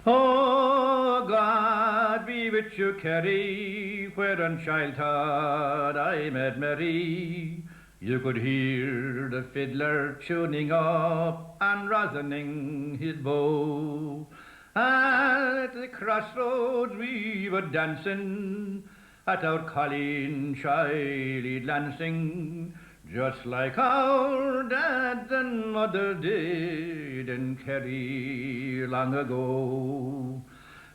Oh, God be with you, Kerry, where in childhood I met Mary. You could hear the fiddler tuning up and rosining his bow. At the crossroads we were dancing at our Colleen Shiley Lancing, just like our dads and mothers did in Kerry long ago.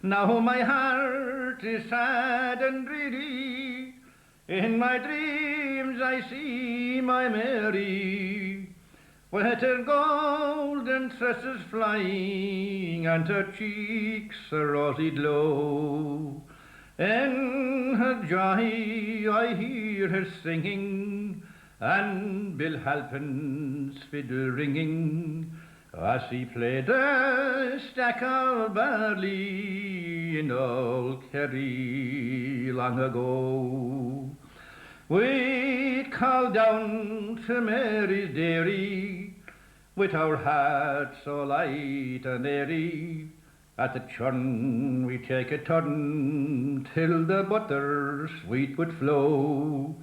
Now my heart is sad and dreary. In my dreams I see my Mary, with her golden tresses flying and her cheeks a rosy glow. In her joy I hear her singing, and Bill Halpin's fiddle ringing, as he played a stack of barley in old Kerry long ago. We'd call down to Mary's dairy with our hearts so light and airy. At the churn we take a turn till the butter sweet would flow.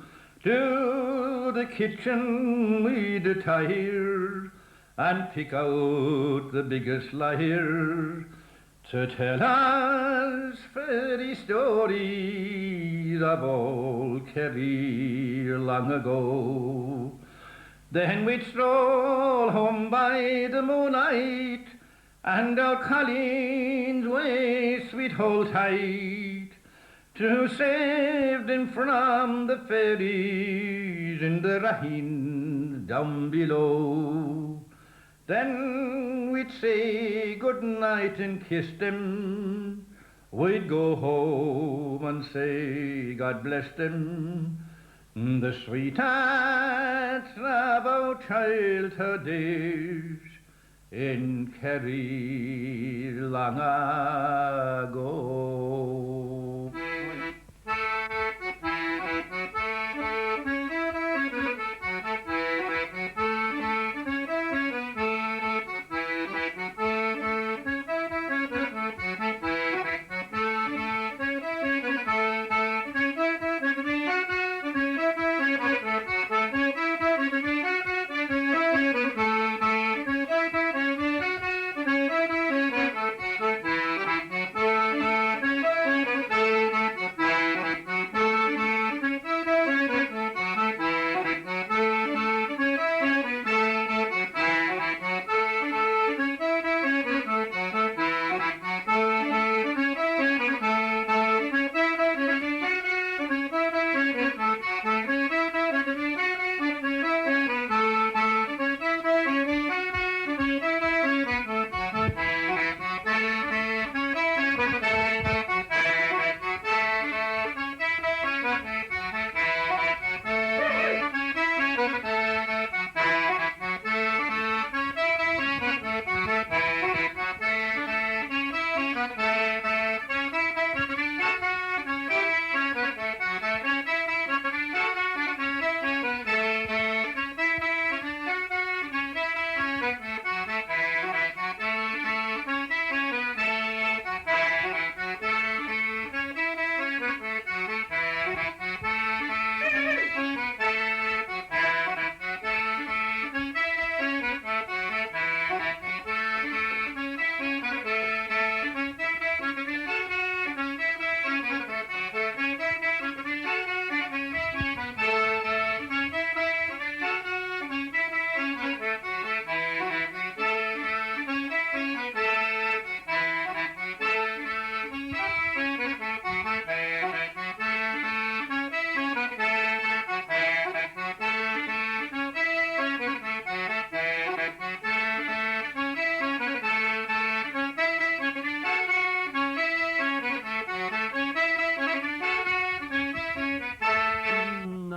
To the kitchen we'd retire and pick out the biggest lyre to tell us fairy stories of old Kerry long ago. Then we'd stroll home by the moonlight, and our Colleen's waist we'd hold tight, to save them from the fairies in the rain down below. Then we'd say good night and kiss them. We'd go home and say God bless them. The sweethearts of our childhood days in Kerry long ago.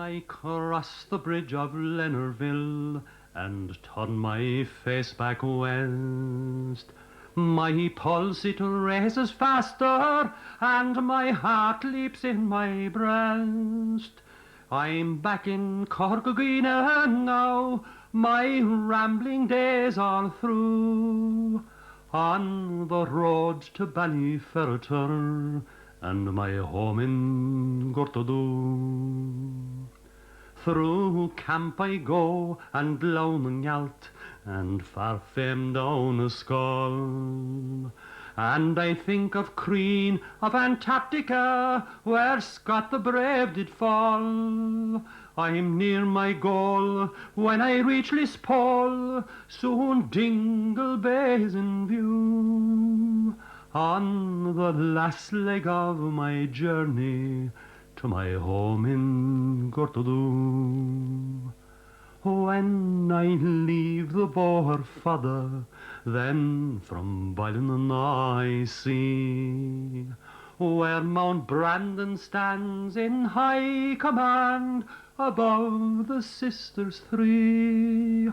I crossed the bridge of Leonardville and turned my face back west. My pulse it races faster and my heart leaps in my breast. I'm back in Corkagina now, my rambling days all through. on the road to Ballyferreter and my home in Gortodoo. Through camp I go and blown and yalt and far fame down a skull. And I think of Crean of Antarctica, where Scott the Brave did fall. I'm near my goal when I reach Lispole, soon Dingle Bay's in view. On the last leg of my journey to my home in Gortodoo. When I leave the Boer fodder, then from Ballynan I see where Mount Brandon stands in high command above the sisters three.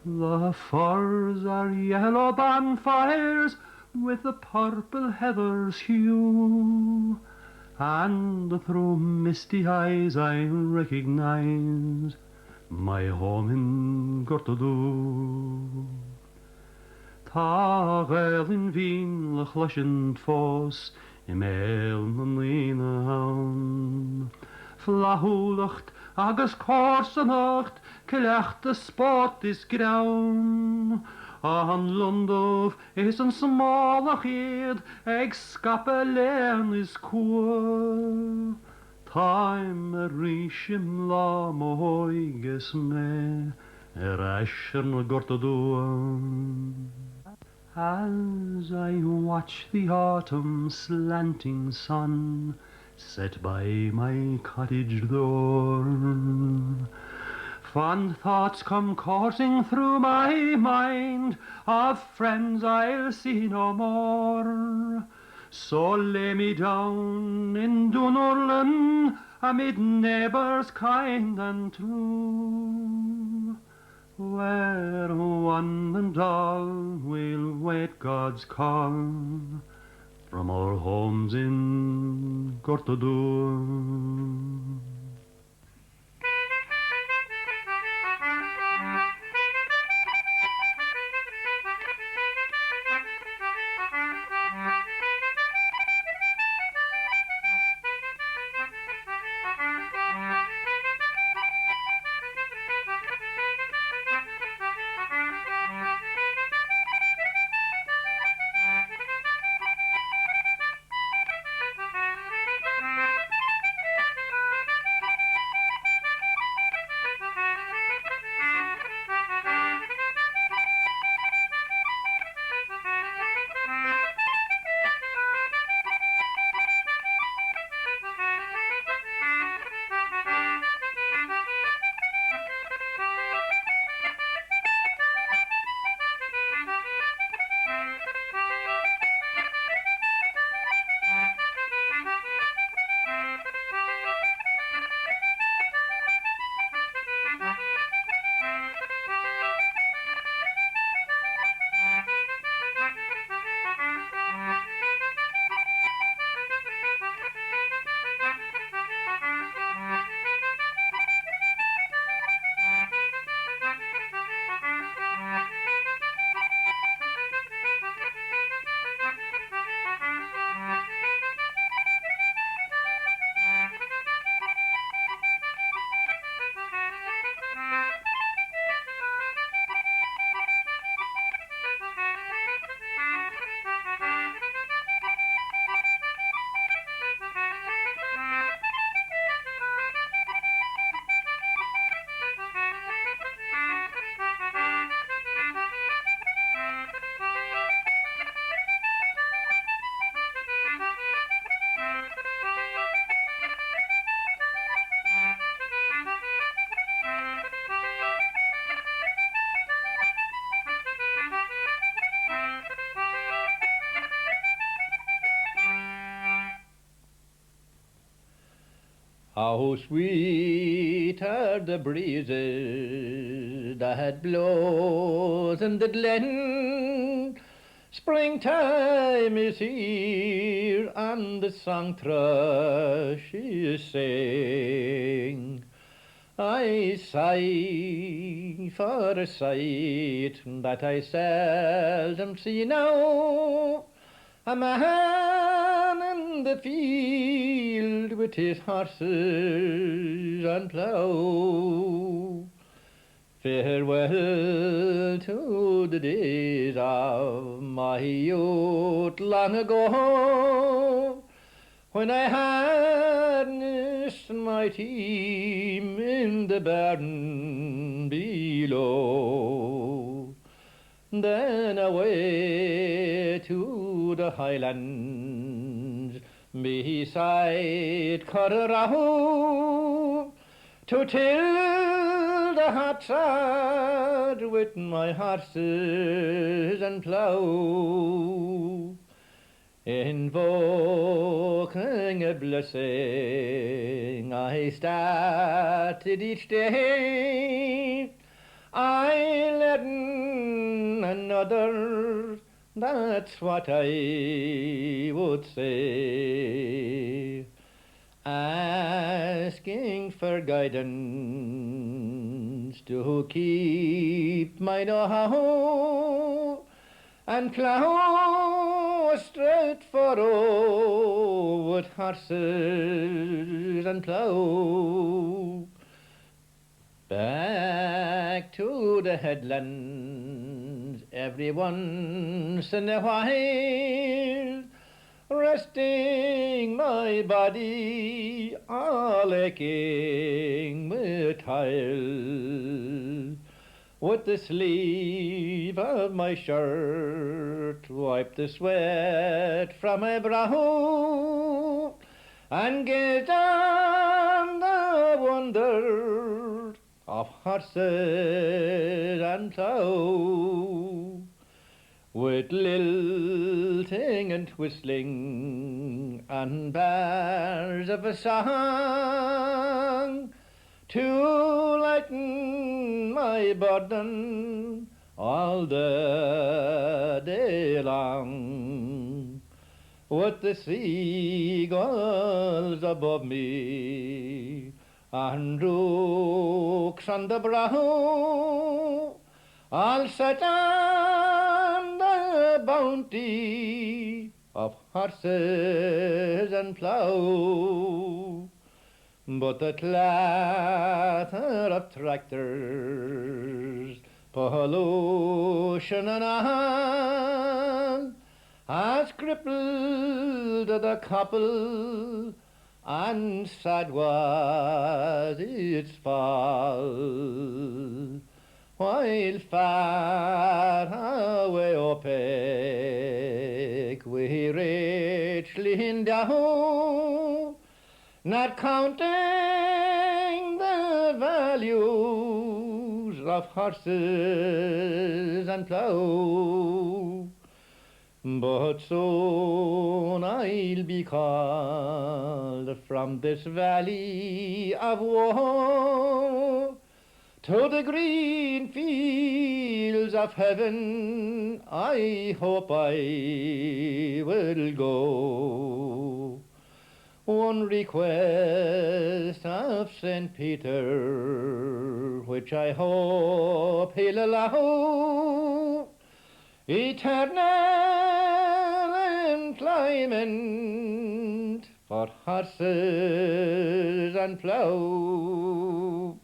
The firs are yellow bonfires with the purple heather's hue, and through misty eyes I recognize my home in Gortodoo. Tá gaelin vín le chluisian fós I méil na lína haun. Flahúlacht agus córsanacht cilecht a spot is graun. An Lundov is an smálach iad ag scape lean is cua. Time a rishim la mohoiges me asher na Gortodoo. As I watch the autumn slanting sun set by my cottage door, fond thoughts come coursing through my mind of friends I'll see no more. So lay me down in Dunurlin amid neighbours kind and true, where one and all will wait God's call from our homes in Gortodoo. How sweet are the breezes that blows in the glen. Springtime is here and the song thrush is sing. I sigh for a sight that I seldom see now. A man in the field with his horses and plough. Farewell to the days of my youth long ago, when I harnessed my team in the barn below. Then away to the highlands beside Colorado, to till the hot sod with my horses and plough, invoking a blessing I started each day. I led another, that's what I would say, asking for guidance to keep my know-how and plough straight furrow with horses and plough. Back to the headlands every once in a while, resting my body all aching with toil. With the sleeve of my shirt wipe the sweat from my brow, and gaze on the wonder of horses and plough, with lilting and whistling and bars of a song, to lighten my burden all the day long. With the seagulls above me and rooks on the brow, all set on the bounty of horses and plough. But the clatter of tractors, pollution and all, has crippled the couple, and sad was its fall. While far away opaque we richly endow, not counting the values of horses and plough. But soon I'll be called from this valley of woe to the green fields of heaven. I hope I will go. One request of St. Peter, which I hope he'll allow, eternal employment for horses and plough.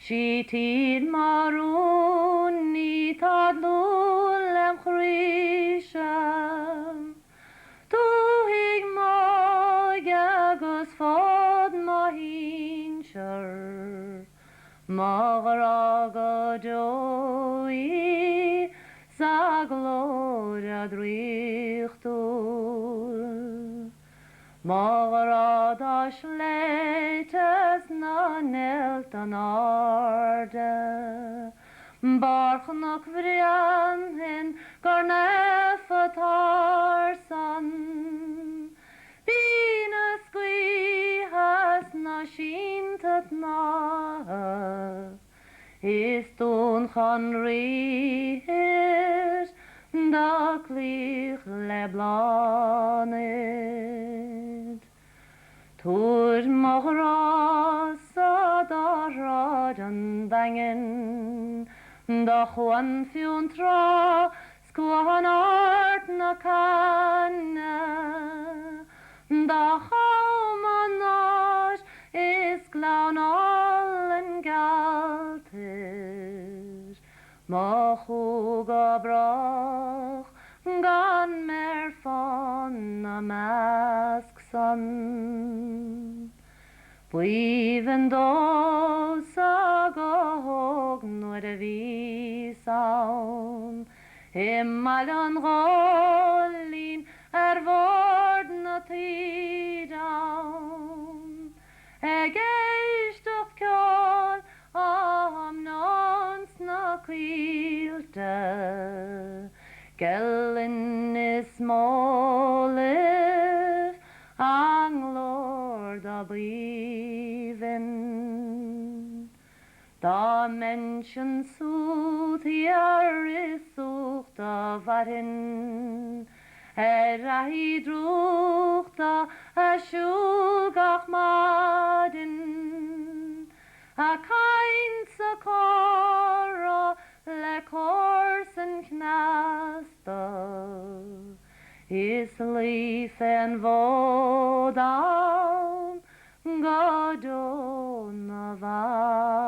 Si tid marún ní tadlúil am chrísam. Dúigh máig agus fád má hínsir. Mágar aga dóí sa glória dríochtúil. Mágar ada sléitas na neilt an arde. Barchnach bhrian hin gur nefatar san. Bína scuíhas na síntat na. Is dún chan ríhir da clích le blánid. Túr mochrás a da rád an bangin. Da chuan fiún trá scuan art na canna. Da chaumanás is glán all an galtir. Ma chuga brach gan mer fan na mask san. Buíhan dós a go hóg nuair a bhí saon. Imal an gholín bhord na tídaun. Ag éisteach ceáil am náns na cuilte. Gelin is mólih an Lord a bhíhin. Da menschen súth ar is súcht a bharin. A hí drúchta a siúgach madin. A kaint sa córa le córs an knasta. Is líf an bódán godó na vara.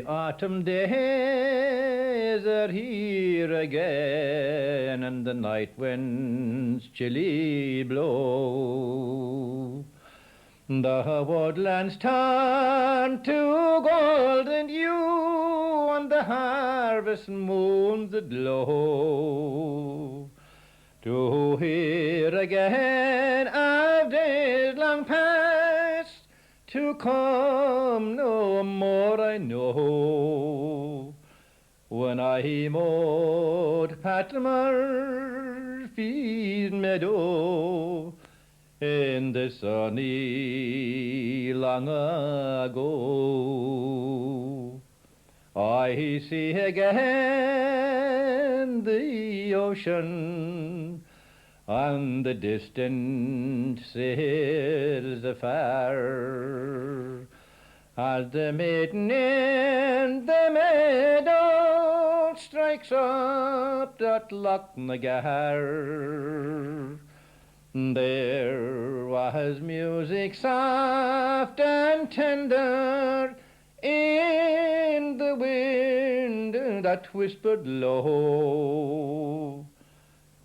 autumn days are here again, and the night winds chilly blow. The woodlands turn to golden hue, and the harvest moons aglow. To hear again of days long past, to come no more I know. When I mowed Pat Murphy's meadow in the sunny long ago, I see again the ocean and the distant sails afar, as the maiden in the meadow strikes up that Lochnagar. There was music soft and tender in the wind that whispered low,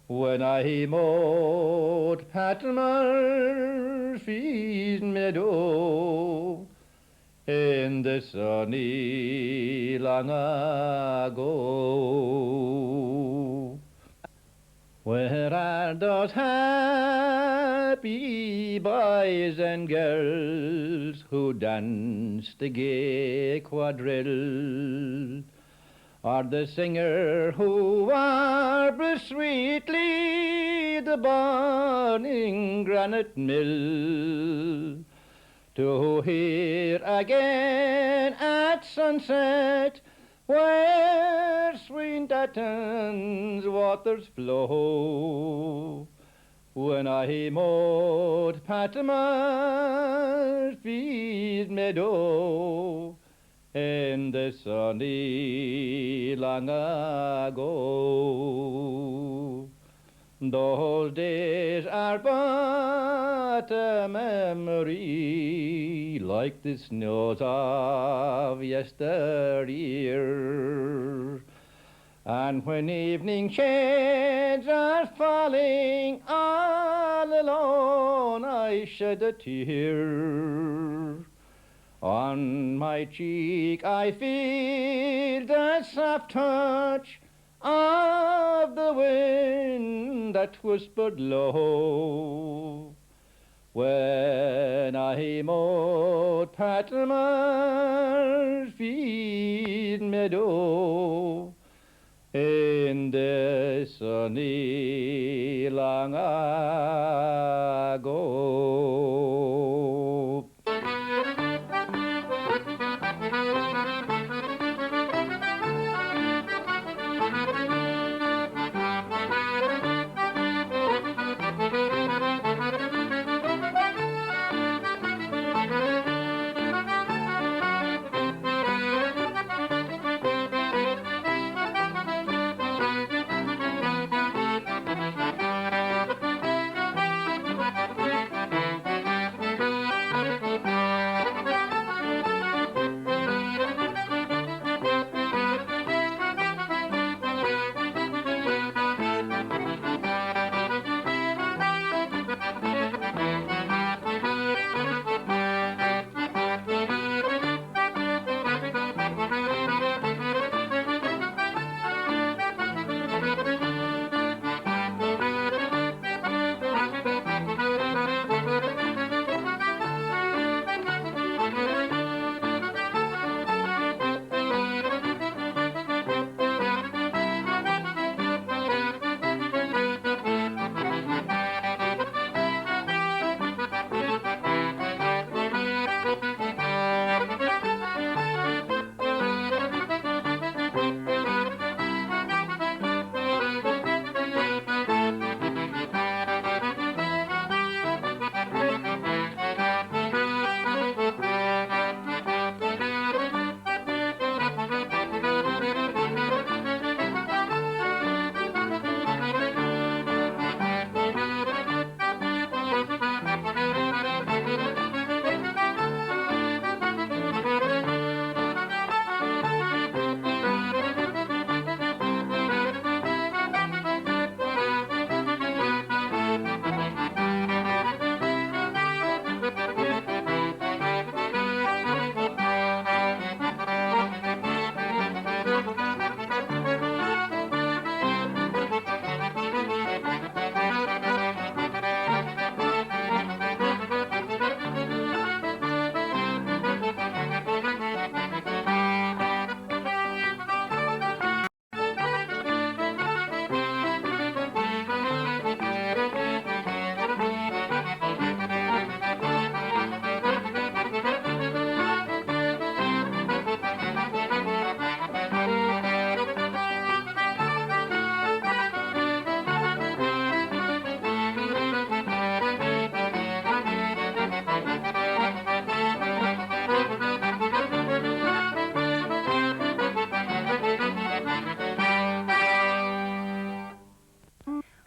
when I mowed Pat Murphy's meadow in the sunny long ago. Where are those happy boys and girls who danced the gay quadrille? Or the singer who warbled sweetly the burning granite mill? To hear again at sunset where sweet Datton's waters flow, when I mowed Pat Murphy's meadow in the sunny long ago. Those days are but a memory, like the snows of yesteryear. And when evening shades are falling, all alone I shed a tear. On my cheek I feel the soft touch of the wind that whispered low, when I mowed Pat Murphy's meadow in the sunny long ago.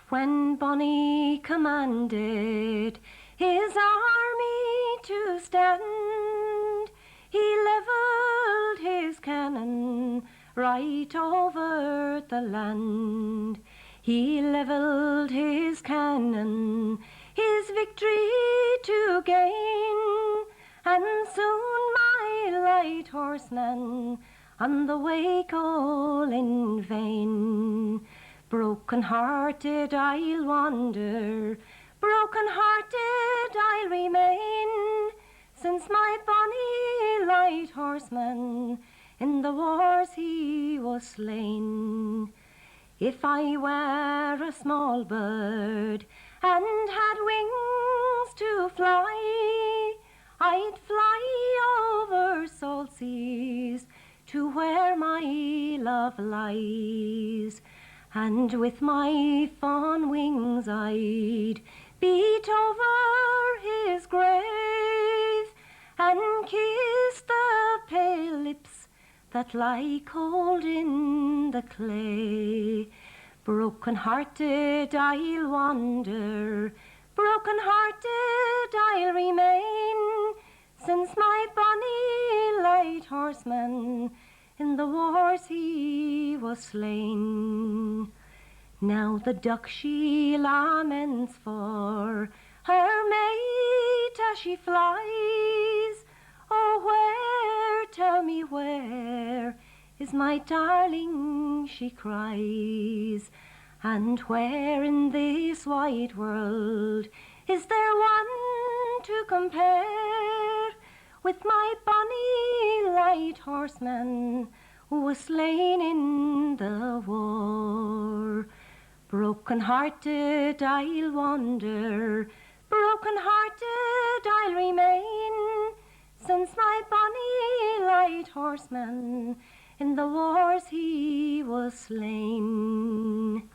When Bonnie commanded his army to stand, he levelled his cannon right over the land. He levelled his cannon, his victory to gain, and soon my light horseman on the wake all in vain. Broken-hearted I'll wander, broken-hearted I'll remain, since my bonny light horseman in the wars he was slain. If I were a small bird and had wings to fly, I'd fly over salt seas to where my love lies. And with my fawn wings I'd beat over his grave and kiss the pale lips that lie cold in the clay. Broken-hearted I'll wander, broken-hearted I'll remain, since my bonny light horseman in the wars he was slain. Now the duck she laments for her mate as she flies. Oh, where, tell me where, is my darling, she cries. And where in this wide world is there one to compare with my bonny light horseman who was slain in the war? Broken-hearted I'll wander, broken-hearted I'll remain, since my bonny light horseman in the wars he was slain.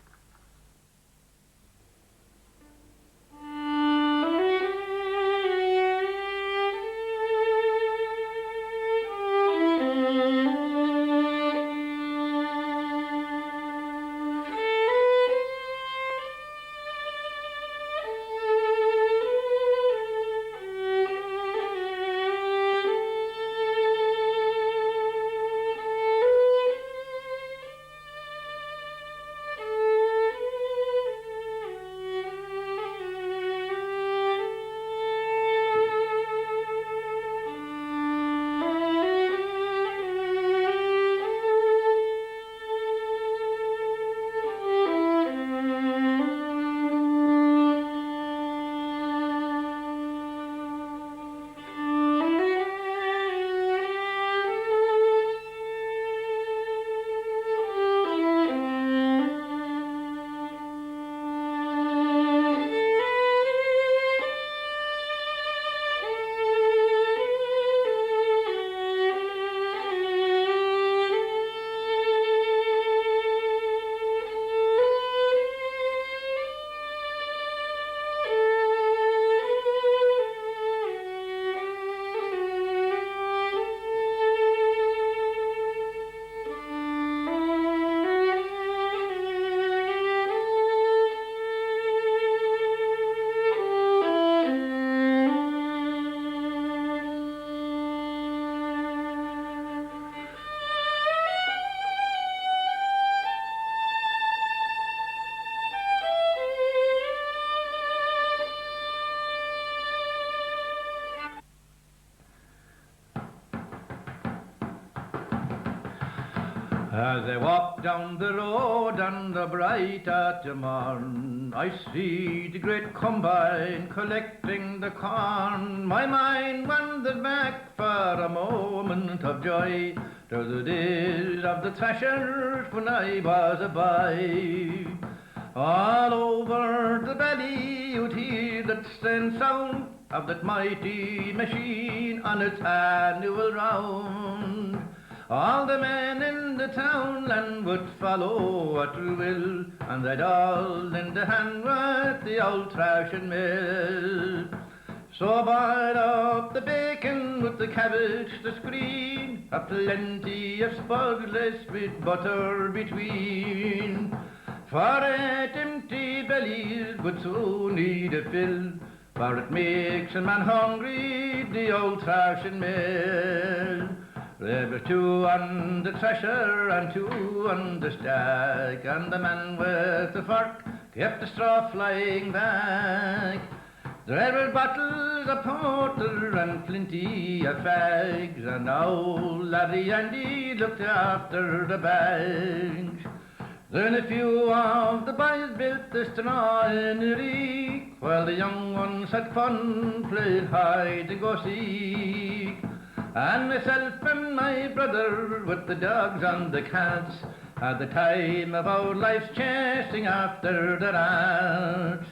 As I walk down the road on the bright autumn morn, I see the great combine collecting the corn. My mind wanders back for a moment of joy to the days of the thrashers when I was a boy. All over the valley you'd hear that strange sound of that mighty machine on its annual round. All the men in the townland would follow at will, and they'd all lend a hand with the old thrashing mill. So boil up the bacon with the cabbage that's green, a plenty of spuds laced with butter between. For 8 empty bellies would soon need a fill, for it makes a man hungry, the old thrashing mill. There were 2 on the thresher and 2 on the stack, and the man with the fork kept the straw flying back. There were bottles of porter and plenty of fags, and old Larry Andy looked after the bags. Then a few of the boys built the straw in a reek, while the young ones had fun, played hide and go seek. And myself and my brother, with the dogs and the cats, had the time of our lives chasing after the rats.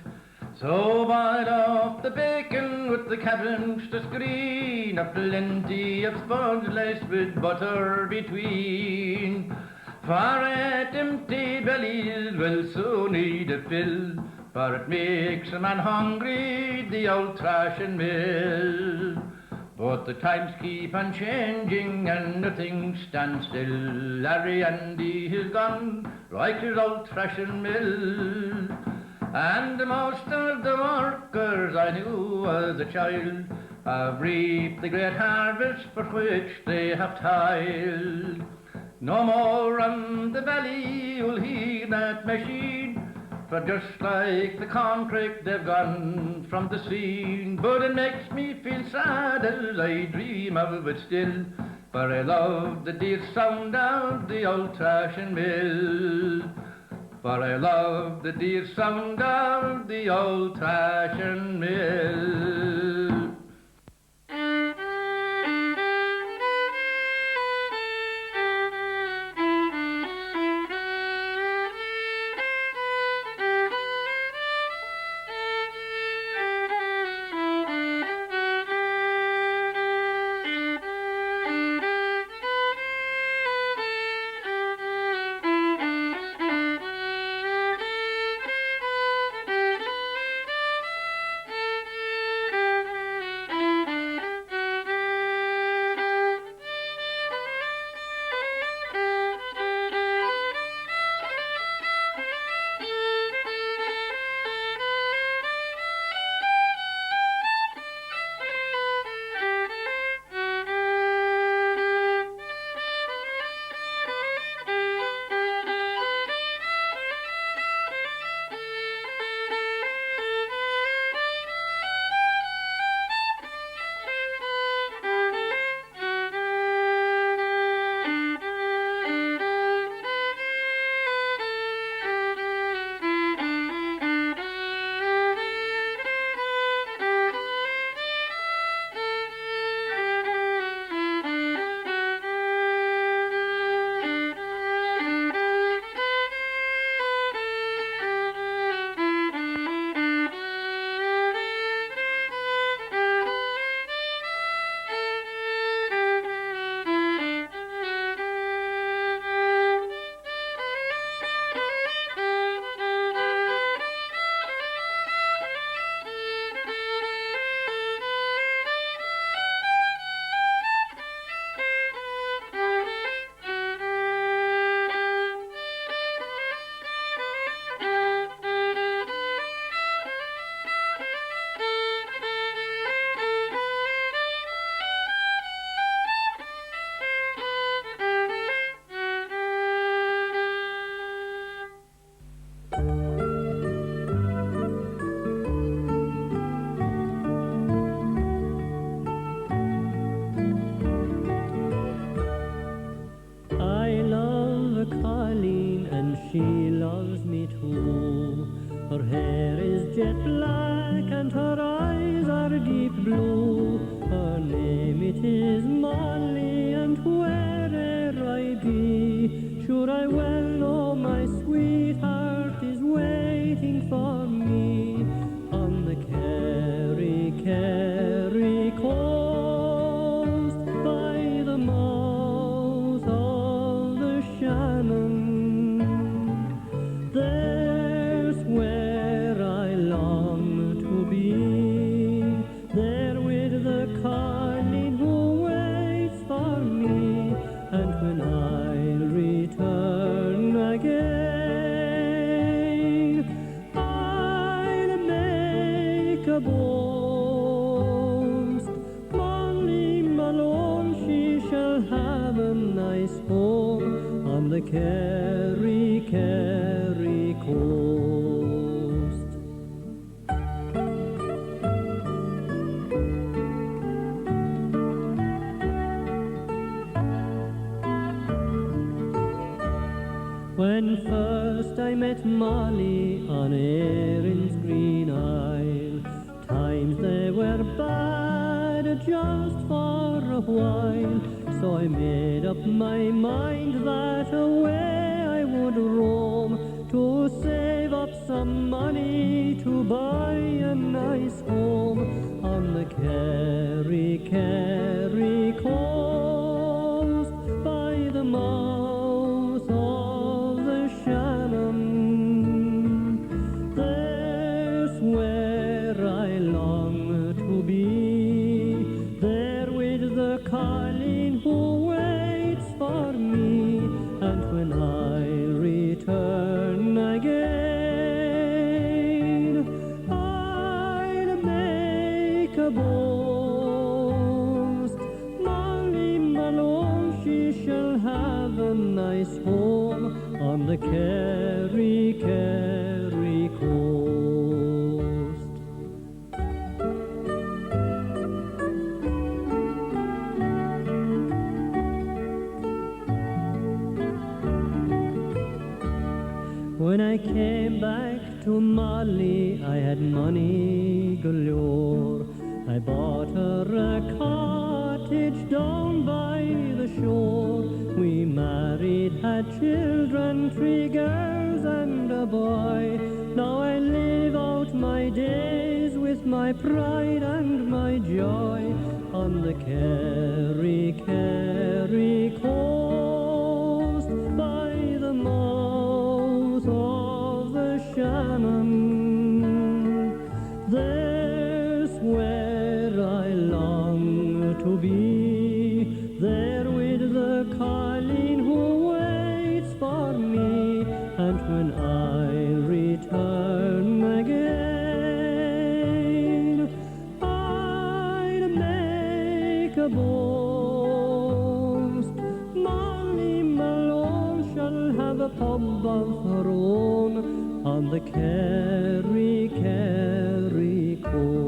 So boil up the bacon with the cabbage that's green, a plenty of spuds laced with butter between. For 8 empty bellies will soon need a fill, for it makes a man hungry, the old thrashing mill. But the times keep on changing and nothing stands still. Larry Andy is gone, like his old thrashing mill. And most of the workers I knew as a child have reaped the great harvest for which they have toiled. No more on the valley you'll hear that machine, for just like the concrete they've gone from the scene. But it makes me feel sad as I dream of it still, for I love the dear sound of the old thrashing mill. For I love the dear sound of the old thrashing mill. me too. Her hair is jet black and her eyes are deep blue. Her name it is Molly, and where'er I be, sure I well know my sweetheart is waiting for me on the Kerry, Kerry coast, by the mouth of the Shannon. There's where I long to be, there with the Colleen who waits for me, and when I'll return again, I'll make a boast. Molly Malone, she shall have a nice home on the Kerry, Kerry coast. When first I met Molly on Erin's green isle, times they were bad just for a while, so I made up my mind that away I would roam, to save up some money to buy a nice home on the Kerry, Kerry coast, by the mouth of the Shannon. There's where I long to be, there with the Colleen who waits for me, and when I'll return again, I'll make a boast. Molly Malone, she shall have a nice home on the Kerry, Kerry coast. When I came back to Molly, I had money galore. I bought her a cottage down by the shore. We married, had children, 3 girls and a boy. Now I live out my days with my pride and my joy on the Kerry, Kerry coast, by the mouth of the Shannon. There's where I long to be, there with the Colleen who waits for me, and when I'll return again, I'll make a boast. Molly Malone shall have a pub of her own on the Kerry, Kerry coast.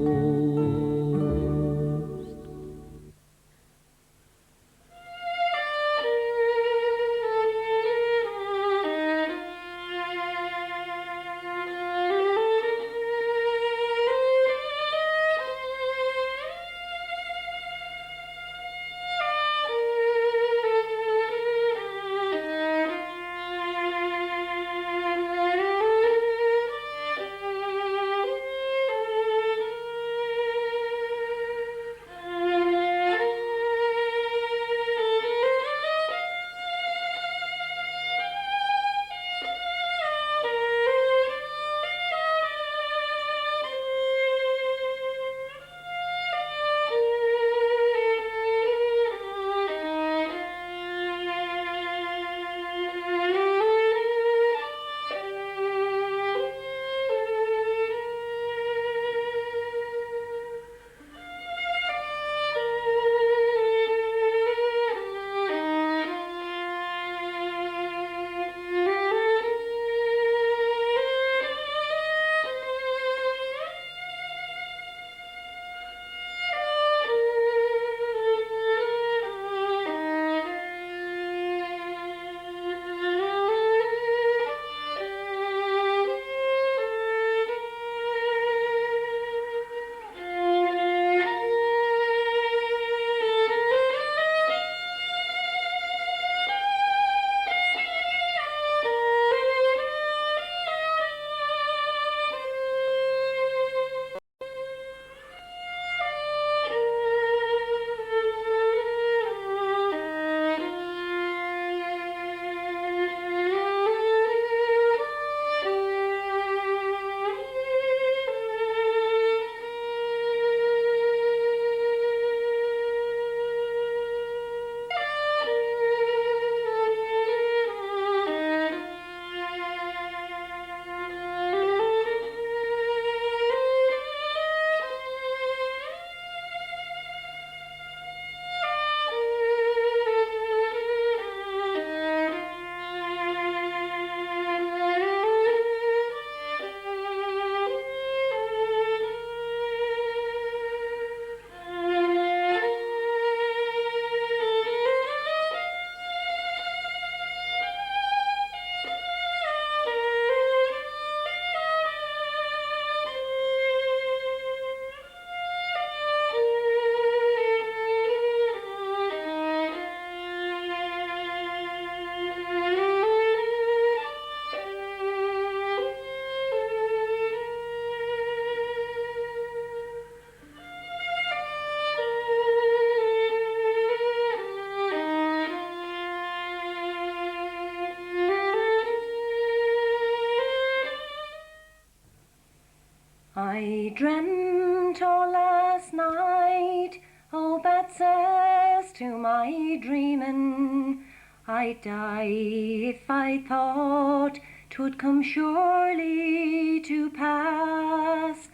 I dreamt all last night, oh, that says to my dreamin', I'd die if I thought 'twould come surely to pass.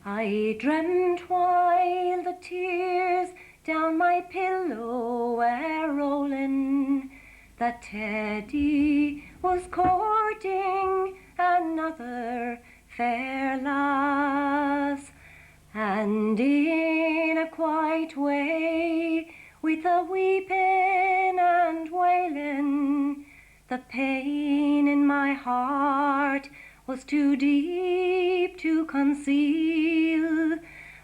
I dreamt while the tears down my pillow were rollin', that Teddy was courting another fair lass, and in a quiet way, with a weeping and wailing, the pain in my heart was too deep to conceal.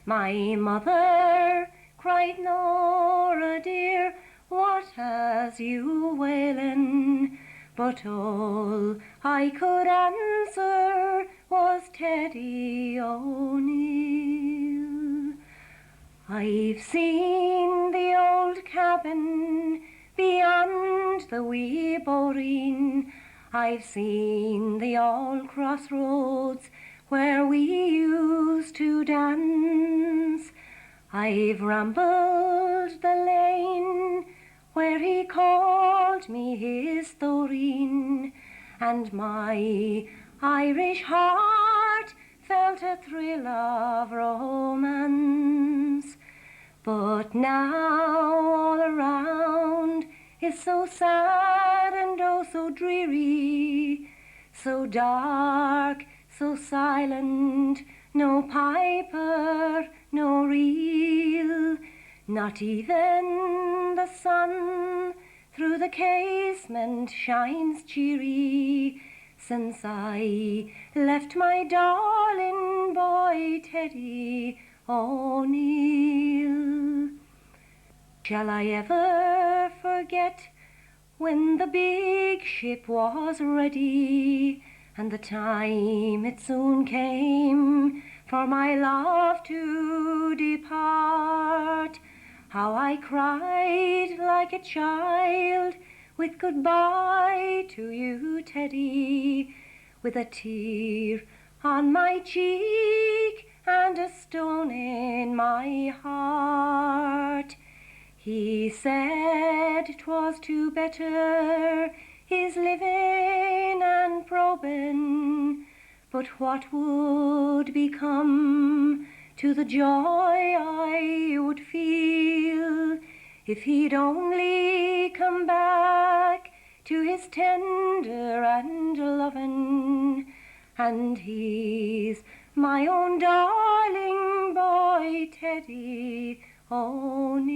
My mother cried, Nora dear, what has you wailing? But all I could answer was Teddy O'Neill. I've seen the old cabin beyond the wee boreen. I've seen the old crossroads where we used to dance. I've rambled the lane where he called me his Doreen, and my Irish heart felt a thrill of romance. But now all around is so sad and oh so dreary, so dark, so silent, no piper, no reel, not even the sun through the casement shines cheery, since I left my darling boy Teddy O'Neill. Shall I ever forget when the big ship was ready, and the time it soon came for my love to depart? How I cried like a child with goodbye to you, Teddy, with a tear on my cheek and a stone in my heart. He said 'twas to better his living and probing, but what would become to the joy I would feel if he'd only come back to his tender and loving? And he's my own darling boy, Teddy O'Neill.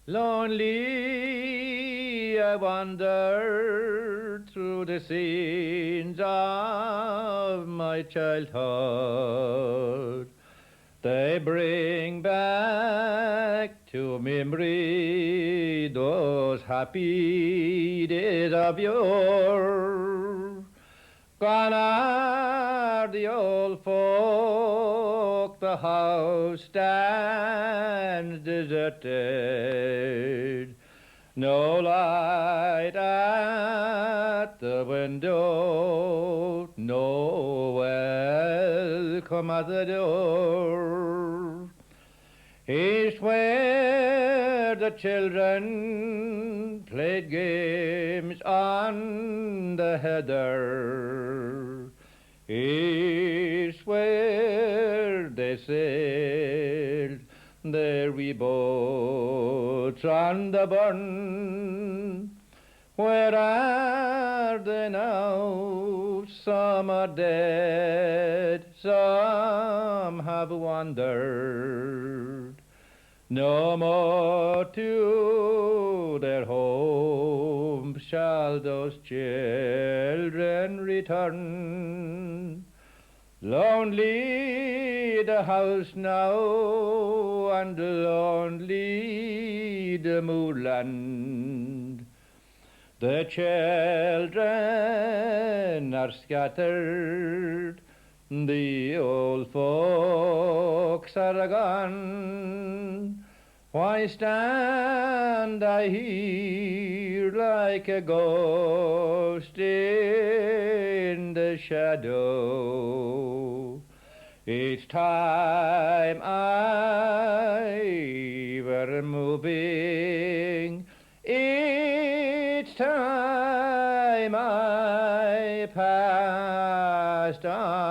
Lonely I wander through the scenes of my childhood. They bring back to memory those happy days of yore. Gone are the old folk, the house stands deserted. No light at the window, no welcome at the door. Here's where the children played games on the heather. Here's where they sailed their wee boats on the burn. Where are they now? Some are dead, some have wandered. No more to their home shall those children return. Lonely the house now, and lonely the moorland. The children are scattered, the old folks are gone. Why stand I here like a ghost in the shadow? Each time I were moving, each time I passed on.